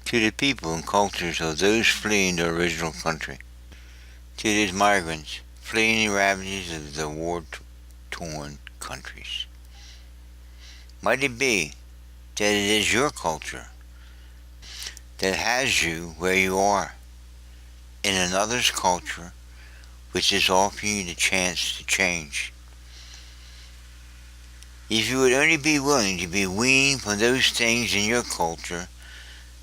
to the people and cultures of those fleeing their original country, to those migrants fleeing the ravages of the war-torn countries. Might it be that it is your culture that has you where you are, in another's culture which is offering you the chance to change? If you would only be willing to be weaned from those things in your culture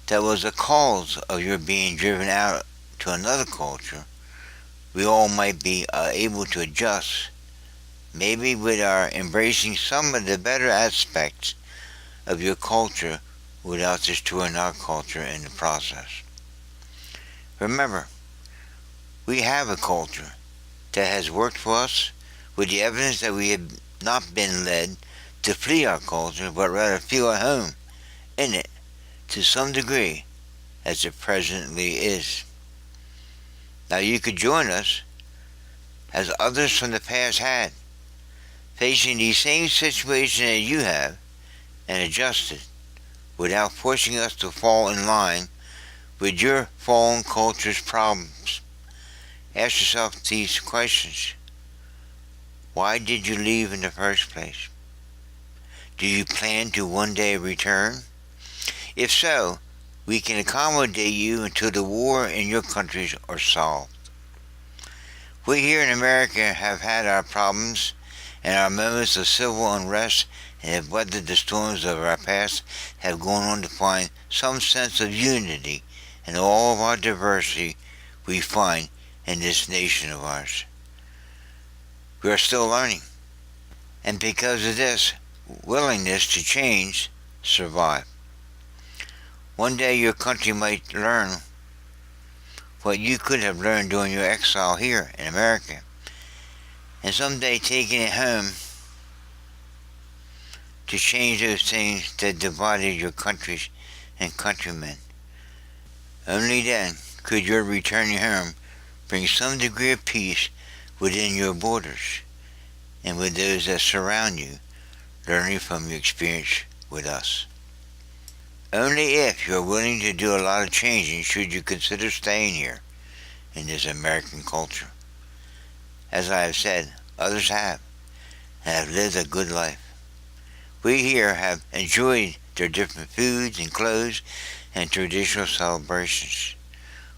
that was the cause of your being driven out to another culture, we all might be able to adjust, maybe with our embracing some of the better aspects of your culture without destroying our culture in the process. Remember, we have a culture that has worked for us with the evidence that we have not been led to flee our culture, but rather feel at home in it to some degree as it presently is. Now you could join us, as others from the past had, facing the same situation as you have, and adjust it without forcing us to fall in line with your fallen culture's problems. Ask yourself these questions. Why did you leave in the first place? Do you plan to one day return? If so, we can accommodate you until the war in your countries are solved. We here in America have had our problems and our moments of civil unrest, and have weathered the storms of our past, have gone on to find some sense of unity in all of our diversity we find in this nation of ours. We are still learning, and because of this willingness to change, survive. One day your country might learn what you could have learned during your exile here in America, and someday taking it home to change those things that divided your countries and countrymen. Only then could your returning home bring some degree of peace within your borders and with those that surround you, learning from your experience with us. Only if you're willing to do a lot of changing should you consider staying here in this American culture. As I have said, others have, and have lived a good life. We here have enjoyed their different foods and clothes and traditional celebrations.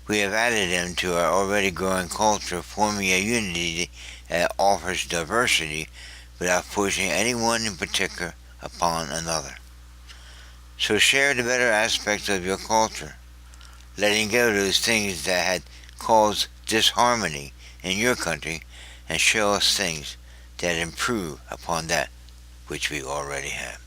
We have added them to our already growing culture, forming a unity that offers diversity without forcing anyone in particular upon another. So share the better aspects of your culture, letting go of those things that had caused disharmony in your country, and show us things that improve upon that which we already have.